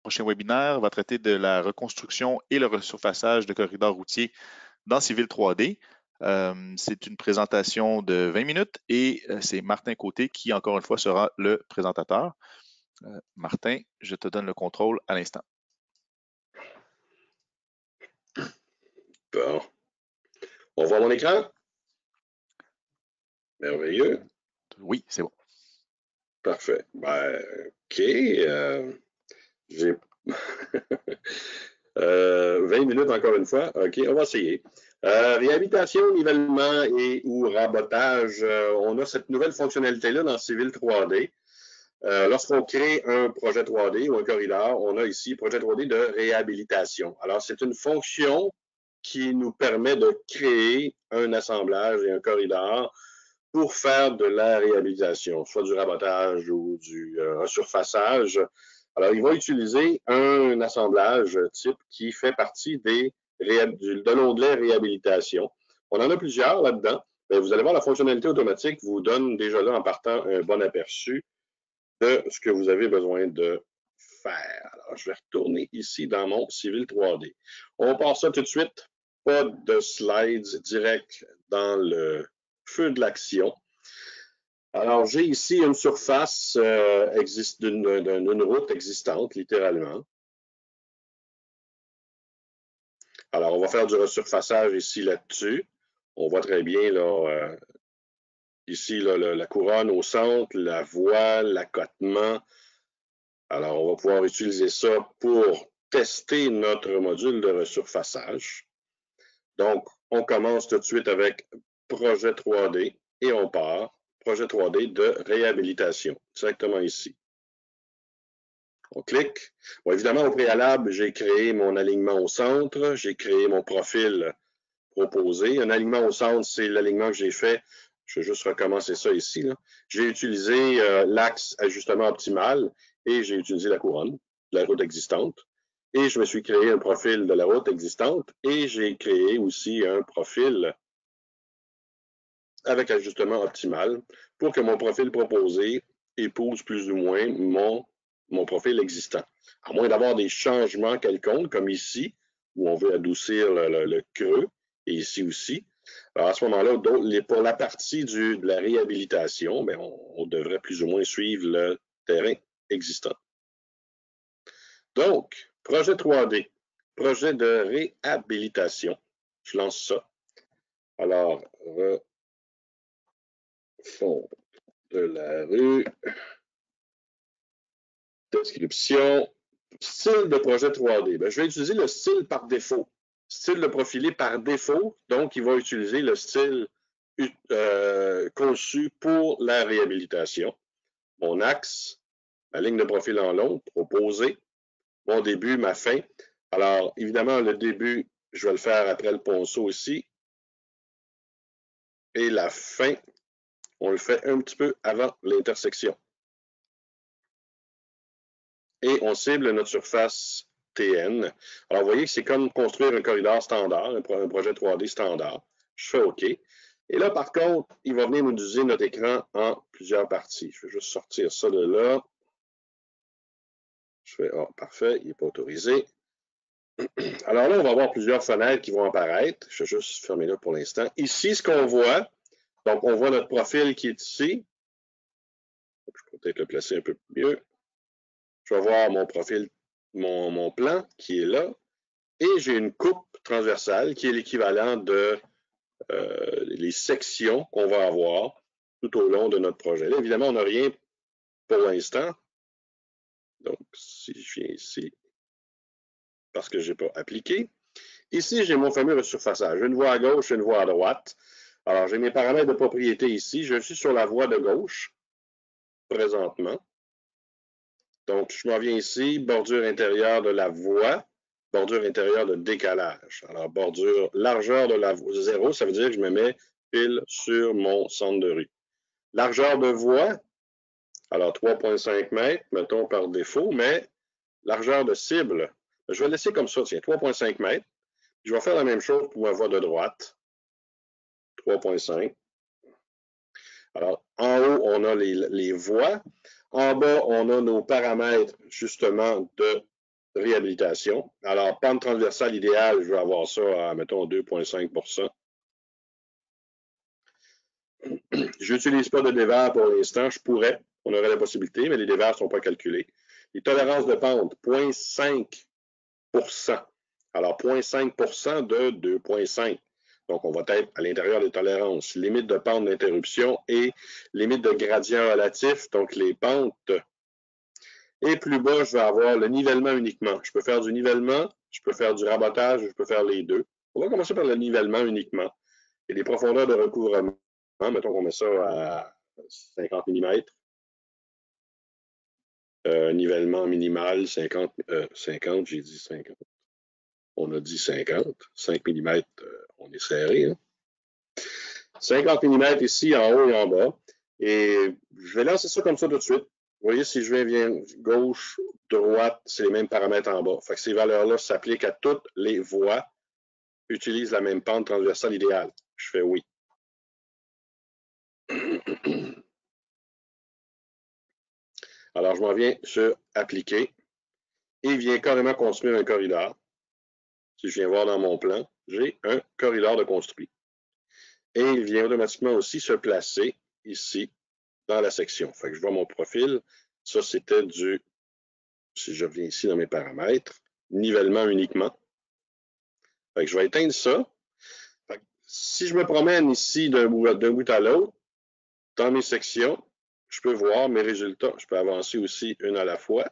prochain webinaire va traiter de la reconstruction et le resurfaçage de corridors routiers dans Civil 3D. C'est une présentation de 20 minutes et c'est Martin Côté qui, encore une fois, sera le présentateur. Martin, je te donne le contrôle à l'instant. Bon. On voit mon écran? Merveilleux. Oui, c'est bon. Parfait. Ben, OK. J'ai 20 minutes encore une fois. OK, on va essayer. Réhabilitation, nivellement et ou rabotage. On a cette nouvelle fonctionnalité-là dans Civil 3D. Lorsqu'on crée un projet 3D ou un corridor, on a ici projet 3D de réhabilitation. Alors, c'est une fonction qui nous permet de créer un assemblage et un corridor pour faire de la réhabilitation, soit du rabotage ou du resurfaçage. Alors, il va utiliser un assemblage type qui fait partie de l'onglet réhabilitation. On en a plusieurs là-dedans. Mais vous allez voir, la fonctionnalité automatique vous donne déjà là en partant un bon aperçu de ce que vous avez besoin de faire. Alors, je vais retourner ici dans mon Civil 3D. On passe ça tout de suite. Pas de slides direct dans le feu de l'action. Alors, j'ai ici une surface d'une route existante, littéralement. Alors, on va faire du resurfaçage ici là-dessus. On voit très bien là, ici là, la couronne au centre, la voile, l'accotement. Alors, on va pouvoir utiliser ça pour tester notre module de resurfaçage. Donc, on commence tout de suite avec projet 3D et on part. Projet 3D de réhabilitation, directement ici. On clique. Bon, évidemment, au préalable, j'ai créé mon alignement au centre, j'ai créé mon profil proposé. Un alignement au centre, c'est l'alignement que j'ai fait. Je vais juste recommencer ça ici. J'ai utilisé l'axe ajustement optimal et j'ai utilisé la couronne de la route existante. Et je me suis créé un profil de la route existante et j'ai créé aussi un profil avec ajustement optimal pour que mon profil proposé épouse plus ou moins mon profil existant. À moins d'avoir des changements quelconques, comme ici, où on veut adoucir le creux, et ici aussi. Alors à ce moment-là, pour la partie de la réhabilitation, bien, on devrait plus ou moins suivre le terrain existant. Donc, projet 3D, projet de réhabilitation. Je lance ça. Alors, fond de la rue, description, style de projet 3D. Bien, je vais utiliser le style par défaut. Style de profilé par défaut, donc il va utiliser le style conçu pour la réhabilitation. Mon axe, ma ligne de profil en long, proposé, mon début, ma fin. Alors, évidemment, le début, je vais le faire après le ponceau ici. Et la fin, on le fait un petit peu avant l'intersection. Et on cible notre surface TN. Alors, vous voyez que c'est comme construire un corridor standard, un projet 3D standard. Je fais OK. Et là, par contre, il va venir nous diviser notre écran en plusieurs parties. Je vais juste sortir ça de là. Je fais, oh, parfait, il n'est pas autorisé. Alors là, on va avoir plusieurs fenêtres qui vont apparaître. Je vais juste fermer là pour l'instant. Ici, ce qu'on voit, donc on voit notre profil qui est ici. Je peux peut-être le placer un peu mieux. Je vais voir mon profil, mon plan qui est là. Et j'ai une coupe transversale qui est l'équivalent de les sections qu'on va avoir tout au long de notre projet. Là, évidemment, on n'a rien pour l'instant. Donc, si je viens ici, parce que je n'ai pas appliqué. Ici, j'ai mon fameux resurfaçage. Une voie à gauche, une voie à droite. Alors, j'ai mes paramètres de propriété ici. Je suis sur la voie de gauche, présentement. Donc, je m'en viens ici, bordure intérieure de la voie, bordure intérieure de décalage. Alors, bordure largeur de la voie 0, ça veut dire que je me mets pile sur mon centre de rue. Largeur de voie, alors 3,5 mètres, mettons par défaut, mais largeur de cible, je vais laisser comme ça, tiens, 3,5 mètres. Je vais faire la même chose pour ma voie de droite, 3,5. Alors, en haut, on a les voies. En bas, on a nos paramètres, justement, de réhabilitation. Alors, pente transversale idéale, je vais avoir ça à, mettons, 2,5 %. Je n'utilise pas de dévers pour l'instant. Je pourrais. On aurait la possibilité, mais les dévers ne sont pas calculés. Les tolérances de pente, 0,5 %. Alors, 0,5 % de 2,5. Donc, on va être à l'intérieur des tolérances. Limite de pente d'interruption et limite de gradient relatif, donc les pentes. Et plus bas, je vais avoir le nivellement uniquement. Je peux faire du nivellement, je peux faire du rabotage, je peux faire les deux. On va commencer par le nivellement uniquement. Et les profondeurs de recouvrement, mettons qu'on met ça à 50 mm. Nivellement minimal, 50, j'ai dit 50. On a dit 50. 5 mm, on est serré. Hein? 50 mm ici, en haut et en bas. Et je vais lancer ça comme ça tout de suite. Vous voyez, si je viens gauche, droite, c'est les mêmes paramètres en bas. Fait que ces valeurs-là s'appliquent à toutes les voies, utilisent la même pente transversale idéale. Je fais oui. Alors, je m'en viens sur appliquer et il vient carrément construire un corridor. Si je viens voir dans mon plan, j'ai un corridor de construit. Et il vient automatiquement aussi se placer ici dans la section. Fait que je vois mon profil. Ça, c'était du, si je reviens ici dans mes paramètres, nivellement uniquement. Fait que je vais éteindre ça. Fait que si je me promène ici d'un bout à l'autre, dans mes sections, je peux voir mes résultats. Je peux avancer aussi une à la fois.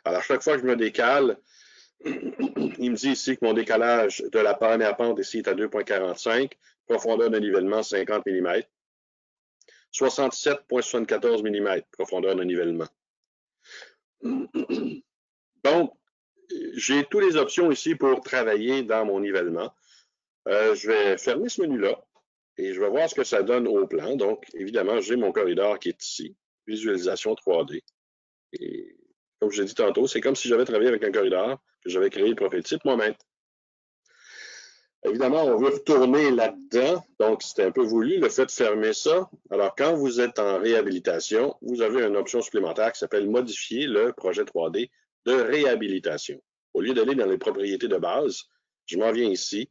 Alors, chaque fois que je me décale, il me dit ici que mon décalage de la première pente ici est à 2,45, profondeur de nivellement 50 mm, 67,74 mm, profondeur de nivellement. Donc, j'ai toutes les options ici pour travailler dans mon nivellement. Je vais fermer ce menu-là et je vais voir ce que ça donne au plan. Donc, évidemment, j'ai mon corridor qui est ici, visualisation 3D. Et comme je l'ai dit tantôt, c'est comme si j'avais travaillé avec un corridor, que j'avais créé le profil type moi-même. Évidemment, on veut retourner là-dedans, donc c'est un peu voulu le fait de fermer ça. Alors, quand vous êtes en réhabilitation, vous avez une option supplémentaire qui s'appelle modifier le projet 3D de réhabilitation. Au lieu d'aller dans les propriétés de base, je m'en viens ici,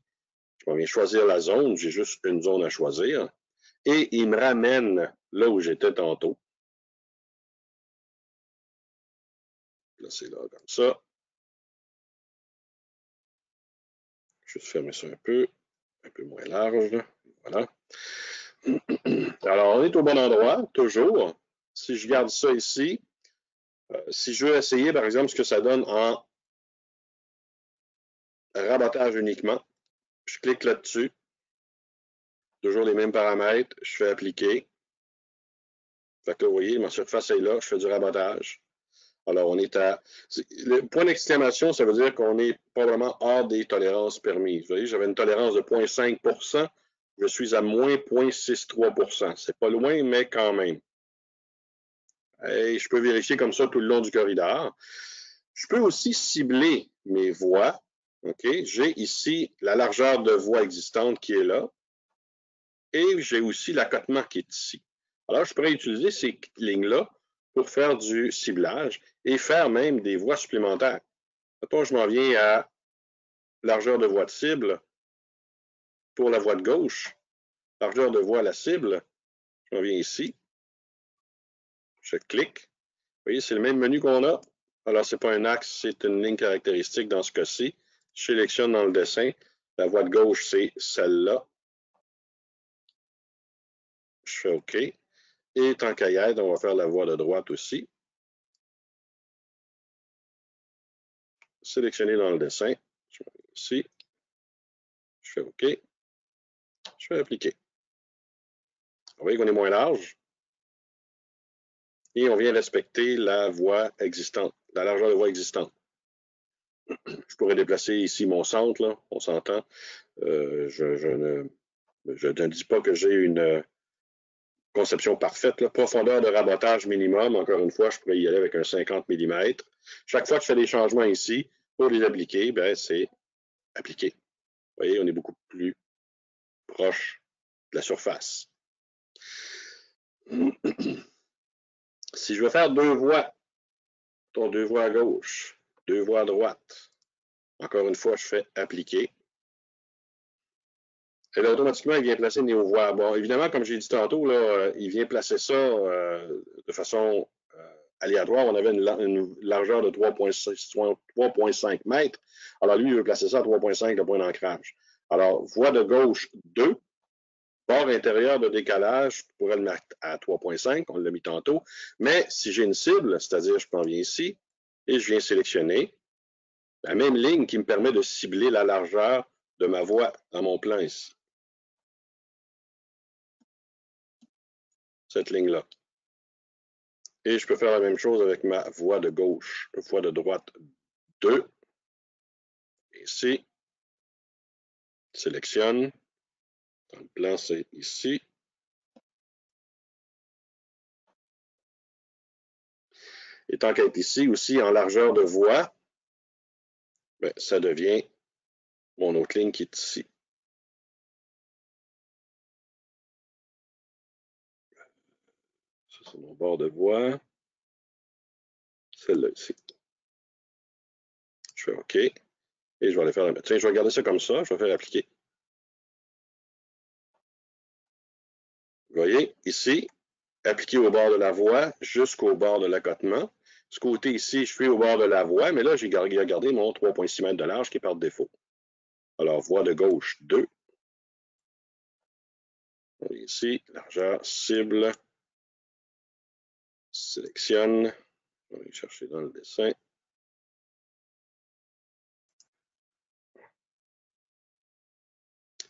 je m'en viens choisir la zone, j'ai juste une zone à choisir, et il me ramène là où j'étais tantôt. Là, c'est là, comme ça. Juste fermer ça un peu moins large. Voilà. Alors, on est au bon endroit, toujours. Si je garde ça ici, si je veux essayer, par exemple, ce que ça donne en rabattage uniquement, je clique là-dessus. Toujours les mêmes paramètres. Je fais appliquer. Fait que là, vous voyez, ma surface est là. Je fais du rabattage. Alors, on est à... Le point d'exclamation, ça veut dire qu'on est probablement hors des tolérances permises. Vous voyez, j'avais une tolérance de 0,5 %. Je suis à moins 0,63 %. C'est pas loin, mais quand même. Et je peux vérifier comme ça tout le long du corridor. Je peux aussi cibler mes voies. Okay? J'ai ici la largeur de voie existante qui est là. Et j'ai aussi l'accotement qui est ici. Alors, je pourrais utiliser ces lignes-là pour faire du ciblage et faire même des voies supplémentaires. Mettons, je m'en viens à largeur de voie de cible pour la voie de gauche. Largeur de voie à la cible. Je m'en viens ici. Je clique. Vous voyez, c'est le même menu qu'on a. Alors, ce n'est pas un axe, c'est une ligne caractéristique dans ce cas-ci. Je sélectionne dans le dessin. La voie de gauche, c'est celle-là. Je fais OK. Et tant qu'à y être, on va faire la voie de droite aussi. Sélectionner dans le dessin. Je vais ici. Je fais OK. Je fais appliquer. Vous voyez qu'on est moins large. Et on vient respecter la voie existante, la largeur de voie existante. Je pourrais déplacer ici mon centre, là, on s'entend. Je ne dis pas que j'ai une conception parfaite. Là. Profondeur de rabotage minimum, encore une fois, je pourrais y aller avec un 50 mm. Chaque fois que je fais des changements ici, pour les appliquer, ben, c'est appliquer. Vous voyez, on est beaucoup plus proche de la surface. Si je veux faire deux voies à gauche, 2 voies à droite. Encore une fois, je fais appliquer. Et là, automatiquement, il vient placer néo-voie. Bon, évidemment, comme j'ai dit tantôt, là, il vient placer ça de façon aléatoire. On avait une largeur de 3,5 mètres. Alors, lui, il veut placer ça à 3,5, le point d'ancrage. Alors, voie de gauche 2, bord intérieur de décalage, je pourrais le mettre à 3,5, on l'a mis tantôt. Mais si j'ai une cible, c'est-à-dire je m'en viens ici et je viens sélectionner la même ligne qui me permet de cibler la largeur de ma voie dans mon plan ici. Cette ligne-là. Et je peux faire la même chose avec ma voie de gauche, voie de droite 2. Ici, sélectionne. Dans le plan, c'est ici. Et tant qu'elle est ici aussi en largeur de voie, ben, ça devient mon autre ligne qui est ici. Ça, c'est mon bord de voie. Celle-là ici. Je fais OK. Et je vais aller faire la... Tiens, je vais garder ça comme ça. Je vais faire appliquer. Vous voyez, ici, appliquer au bord de la voie jusqu'au bord de l'accotement. Ce côté ici, je suis au bord de la voie, mais là, j'ai gardé mon 3,6 mètres de large qui est par défaut. Alors, voie de gauche 2. Ici, largeur, cible, sélectionne. On va aller chercher dans le dessin.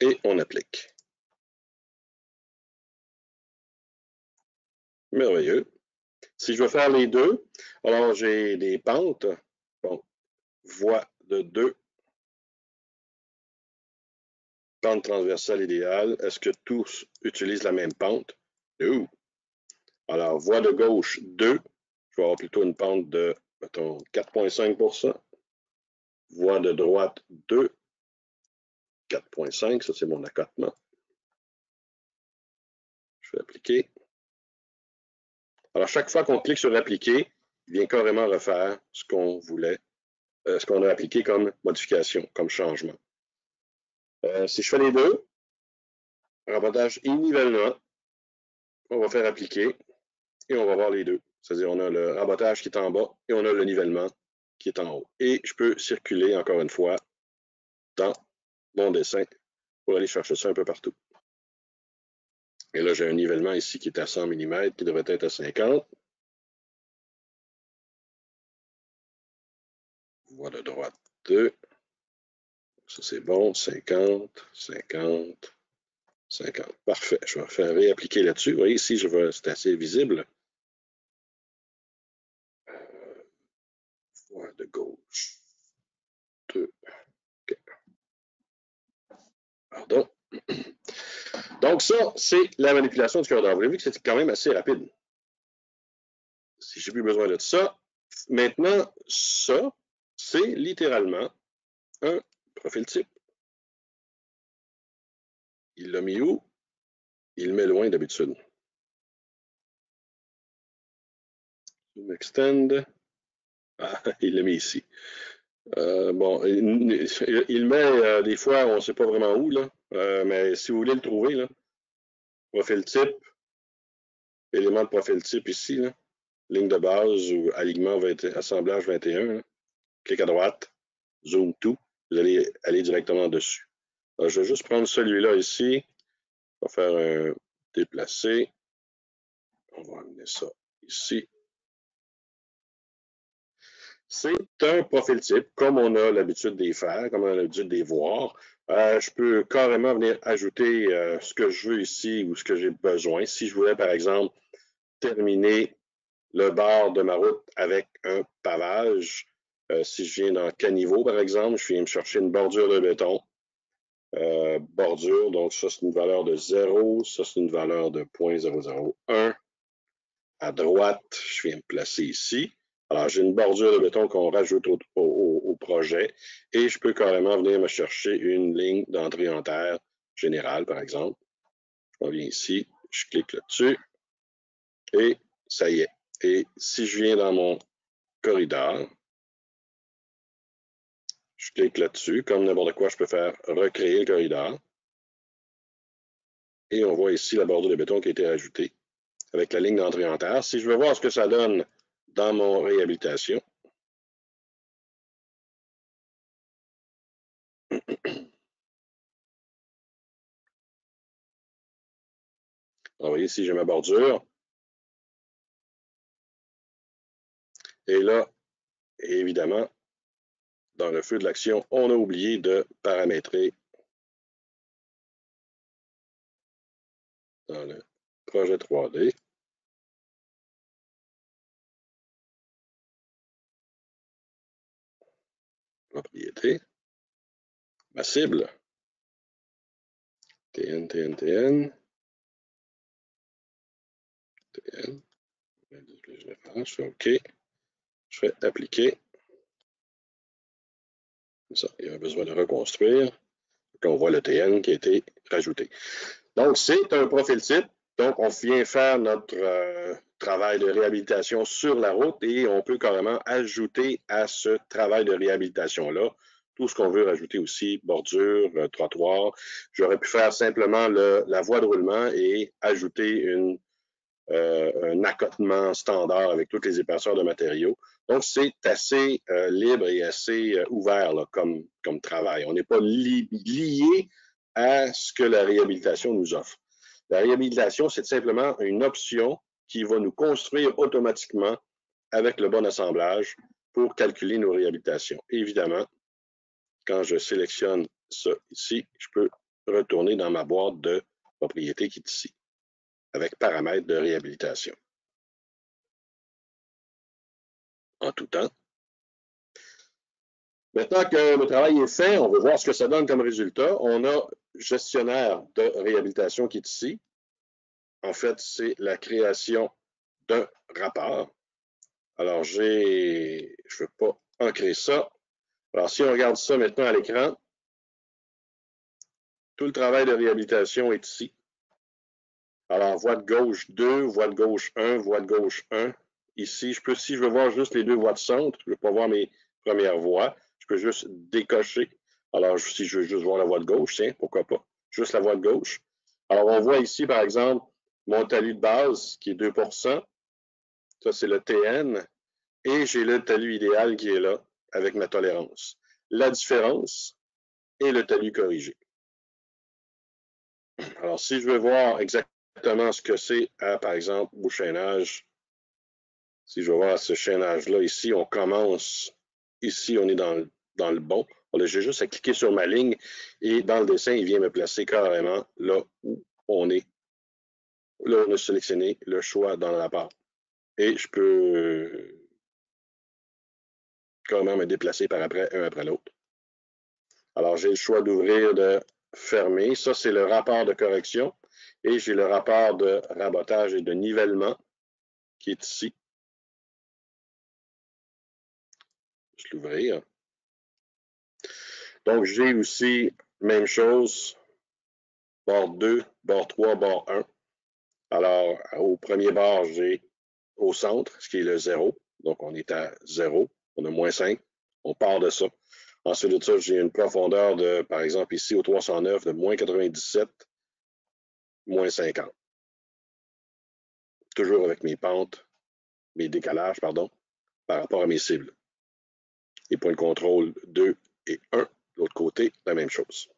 Et on applique. Merveilleux. Si je veux faire les deux, alors j'ai des pentes. Bon, voie de 2. Pente transversale idéale. Est-ce que tous utilisent la même pente? Non. Alors, voie de gauche 2. Je vais avoir plutôt une pente de, mettons, 4,5 %. Voie de droite 2. 4,5. Ça, c'est mon accotement. Je vais appliquer. Alors, chaque fois qu'on clique sur appliquer, il vient carrément refaire ce qu'on voulait, ce qu'on a appliqué comme modification, comme changement. Si je fais les deux, rabattage et nivellement, on va faire appliquer et on va voir les deux. C'est-à-dire, on a le rabattage qui est en bas et on a le nivellement qui est en haut. Et je peux circuler encore une fois dans mon dessin pour aller chercher ça un peu partout. Et là, j'ai un nivellement ici qui est à 100 mm, qui devrait être à 50. Voie de droite 2. Ça, c'est bon. 50, 50, 50. Parfait. Je vais faire réappliquer là-dessus. Vous voyez, ici, c'est assez visible. Voie de gauche 2. OK. Pardon. Donc, ça, c'est la manipulation du corridor. Vous avez vu que c'est quand même assez rapide. Si j'ai plus besoin de ça, maintenant, ça, c'est littéralement un profil type. Il l'a mis où? Il le met loin d'habitude. Zoom extend. Ah, il l'a mis ici. Bon, il met des fois, on ne sait pas vraiment où, là. Mais si vous voulez le trouver, là, profil type, élément de profil type ici, là, ligne de base ou alignement assemblage 21, là. Clic à droite, zoom tout, vous allez aller directement dessus. Alors, je vais juste prendre celui-là ici, on va faire un déplacer, on va amener ça ici. C'est un profil type, comme on a l'habitude de les faire, comme on a l'habitude de les voir. Je peux carrément venir ajouter ce que je veux ici ou ce que j'ai besoin. Si je voulais, par exemple, terminer le bord de ma route avec un pavage, si je viens dans caniveau, par exemple, je viens me chercher une bordure de béton. Bordure, donc ça, c'est une valeur de 0. Ça, c'est une valeur de 0,001. À droite, je viens me placer ici. Alors, j'ai une bordure de béton qu'on rajoute au projet et je peux carrément venir me chercher une ligne d'entrée en terre générale, par exemple. Je reviens ici, je clique là-dessus et ça y est. Et si je viens dans mon corridor, Je clique là-dessus. Comme n'importe quoi, je peux faire recréer le corridor. Et on voit ici la bordure de béton qui a été rajoutée avec la ligne d'entrée en terre. Si je veux voir ce que ça donne dans mon réhabilitation, vous voyez ici, j'ai ma bordure. Et là, évidemment, dans le feu de l'action, on a oublié de paramétrer dans le projet 3D. Propriété. Ma cible. TN, TN, TN. TN. Je fais OK. Je fais appliquer. Ça, il y a besoin de reconstruire. On voit le TN qui a été rajouté. Donc, c'est un profil type. Donc, on vient faire notre travail de réhabilitation sur la route et on peut carrément ajouter à ce travail de réhabilitation-là tout ce qu'on veut rajouter aussi, bordure, trottoir. J'aurais pu faire simplement la voie de roulement et ajouter un accotement standard avec toutes les épaisseurs de matériaux. Donc, c'est assez libre et assez ouvert là, comme travail. On n'est pas lié à ce que la réhabilitation nous offre. La réhabilitation, c'est simplement une option qui va nous construire automatiquement avec le bon assemblage pour calculer nos réhabilitations. Évidemment, quand je sélectionne ça ici, je peux retourner dans ma boîte de propriété qui est ici, avec paramètres de réhabilitation. En tout temps. Maintenant que le travail est fait, on va voir ce que ça donne comme résultat. On a gestionnaire de réhabilitation qui est ici. En fait, c'est la création d'un rapport. Alors, je ne veux pas ancrer ça. Alors, si on regarde ça maintenant à l'écran, tout le travail de réhabilitation est ici. Alors, voie de gauche 2, voie de gauche 1, voie de gauche 1. Ici, si je veux voir juste les deux voies de centre, je ne veux pas voir mes premières voies, je peux juste décocher. Alors, si je veux juste voir la voie de gauche, tiens, pourquoi pas? Juste la voie de gauche. Alors, on voit ici, par exemple, mon talus de base qui est 2%. Ça, c'est le TN. Et j'ai le talus idéal qui est là, avec ma tolérance. La différence est le talus corrigé. Alors, si je veux voir exactement ce que c'est, par exemple, au chaînage, si je veux voir ce chaînage-là, ici, on commence, ici, on est dans le bon. J'ai juste à cliquer sur ma ligne et dans le dessin, il vient me placer carrément là où on est. Là, on a sélectionné le choix dans la part. Et je peux carrément me déplacer par après, un après l'autre. Alors, j'ai le choix d'ouvrir, de fermer. Ça, c'est le rapport de correction. Et j'ai le rapport de rabotage et de nivellement qui est ici. Je vais l'ouvrir. Donc, j'ai aussi, même chose, bord 2, bord 3, bord 1. Alors, au premier bord, j'ai au centre, ce qui est le 0. Donc, on est à 0. On a moins 5. On part de ça. Ensuite de ça, j'ai une profondeur de, par exemple, ici au 309, de moins 97, moins 50. Toujours avec mes pentes, mes décalages, pardon, par rapport à mes cibles. Les points de contrôle 2 et 1, de l'autre côté, la même chose.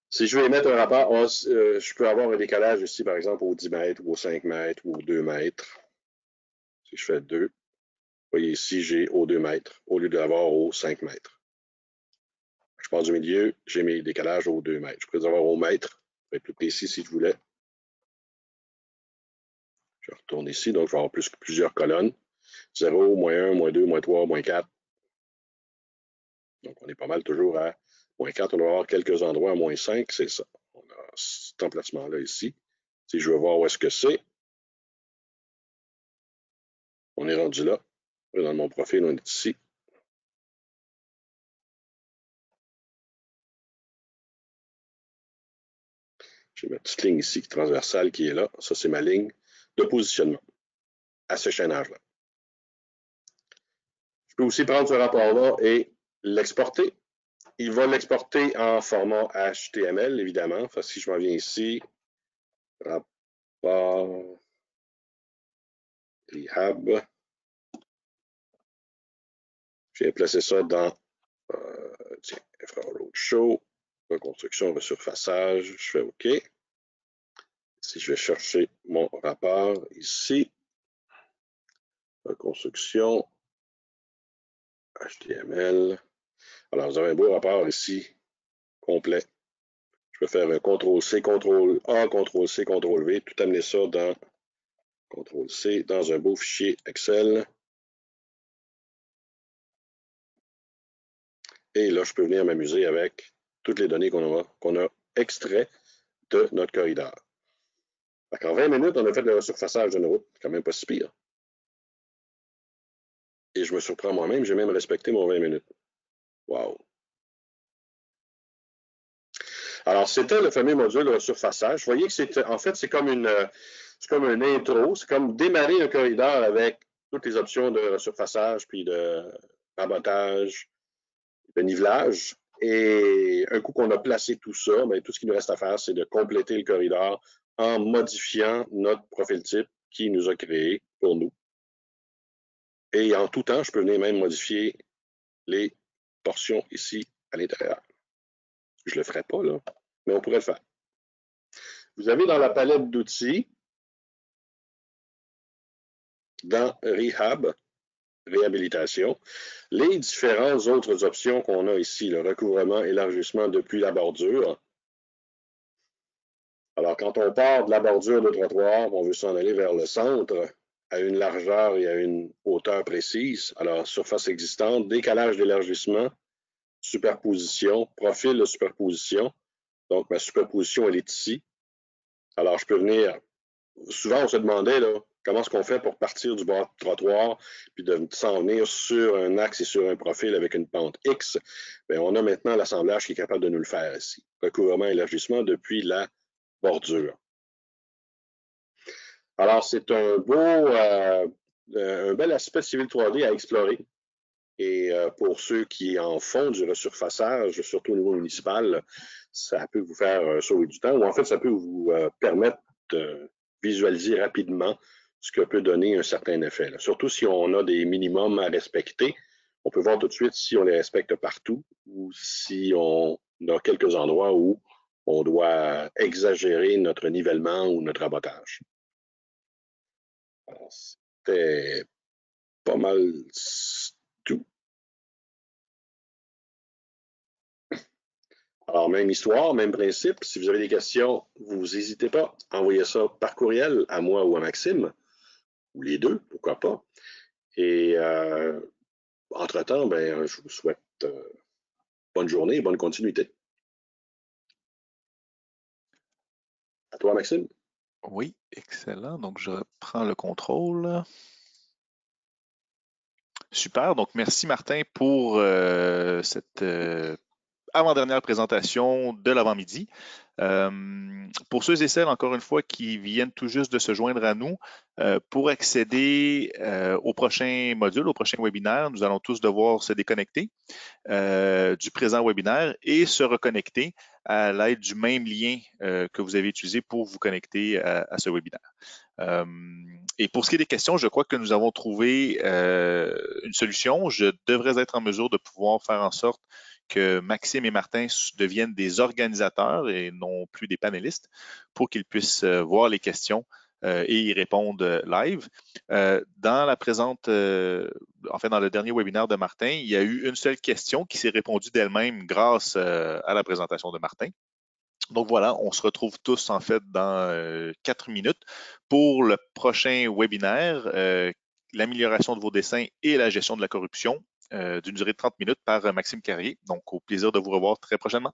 Si je veux émettre un rapport, je peux avoir un décalage ici, par exemple, au 10 mètres, ou au 5 mètres, ou au 2 mètres. Si je fais 2, vous voyez ici, j'ai au 2 mètres, au lieu d'avoir au 5 mètres. Je pars du milieu, j'ai mes décalages au 2 mètres. Je pourrais les avoir au mètre, pour être plus précis si je voulais. Je retourne ici, donc je vais avoir plusieurs colonnes. 0, moins 1, moins 2, moins 3, moins 4. Donc, on est pas mal toujours à moins 4. On va avoir quelques endroits à moins 5, c'est ça. On a cet emplacement-là ici. Si je veux voir où est-ce que c'est, on est rendu là. Dans mon profil, on est ici. J'ai ma petite ligne ici transversale qui est là. Ça, c'est ma ligne de positionnement à ce chaînage-là. Je peux aussi prendre ce rapport-là et l'exporter. Il va l'exporter en format HTML, évidemment. Enfin, si je m'en viens ici, rapport Rehab, je vais placer ça dans tiens, Infraroadshow, reconstruction, resurfaçage, je fais OK. Si je vais chercher mon rapport ici, reconstruction, HTML. Alors, vous avez un beau rapport ici, complet. Je peux faire un CTRL-C, CTRL-A, CTRL-C, CTRL-V, tout amener ça dans CTRL-C, dans un beau fichier Excel. Et là, je peux venir m'amuser avec toutes les données qu'on a extraites de notre corridor. En 20 minutes, on a fait le resurfaçage d'une route. C'est quand même pas si pire. Et je me surprends moi-même, j'ai même respecté mon 20 minutes. Wow! Alors, c'était le fameux module de resurfaçage. Vous voyez que c'est, en fait, c'est comme une intro. C'est comme démarrer un corridor avec toutes les options de resurfaçage, puis de rabotage, de nivelage. Et un coup qu'on a placé tout ça, bien, tout ce qu'il nous reste à faire, c'est de compléter le corridor en modifiant notre profil type qui nous a créé pour nous. Et en tout temps, je peux venir même modifier les portions ici à l'intérieur. Je ne le ferai pas, là, mais on pourrait le faire. Vous avez dans la palette d'outils, dans Rehab, réhabilitation, les différentes autres options qu'on a ici, le recouvrement, élargissement depuis la bordure. Alors, quand on part de la bordure de trottoir, on veut s'en aller vers le centre, à une largeur et à une hauteur précise. Alors, surface existante, décalage d'élargissement, superposition, profil de superposition. Donc, ma superposition, elle est ici. Alors, je peux venir... Souvent, on se demandait, là, comment est-ce qu'on fait pour partir du bord de trottoir puis de s'en venir sur un axe et sur un profil avec une pente X? Bien, on a maintenant l'assemblage qui est capable de nous le faire ici. Recouvrement et élargissement depuis la bordure. Alors, c'est un bel aspect civil 3D à explorer. Et pour ceux qui en font du resurfaçage, surtout au niveau municipal, ça peut vous faire sauver du temps, ou en fait, ça peut vous permettre de visualiser rapidement ce que peut donner un certain effet. Là. Surtout si on a des minimums à respecter, on peut voir tout de suite si on les respecte partout ou si on a quelques endroits où on doit exagérer notre nivellement ou notre abattage. Alors, c'était pas mal tout. Alors, même histoire, même principe. Si vous avez des questions, vous n'hésitez pas. Envoyez ça par courriel à moi ou à Maxime, ou les deux, pourquoi pas. Et entre-temps, ben, je vous souhaite bonne journée et bonne continuité. À toi, Maxime. Oui, excellent. Donc, je reprends le contrôle. Super. Donc, merci Martin pour cette avant-dernière présentation de l'avant-midi. Pour ceux et celles, encore une fois, qui viennent tout juste de se joindre à nous, pour accéder au prochain module, au prochain webinaire, nous allons tous devoir se déconnecter du présent webinaire et se reconnecter à l'aide du même lien que vous avez utilisé pour vous connecter à ce webinaire. Et pour ce qui est des questions, je crois que nous avons trouvé une solution. Je devrais être en mesure de pouvoir faire en sorte que Maxime et Martin deviennent des organisateurs et non plus des panélistes pour qu'ils puissent voir les questions et y répondre live. Dans la présente, en fait, dans le dernier webinaire de Martin, il y a eu une seule question qui s'est répondue d'elle-même grâce à la présentation de Martin. Donc voilà, on se retrouve tous en fait dans 4 minutes pour le prochain webinaire, l'amélioration de vos dessins et la gestion de la corruption, d'une durée de 30 minutes par Maxime Carrier. Donc au plaisir de vous revoir très prochainement.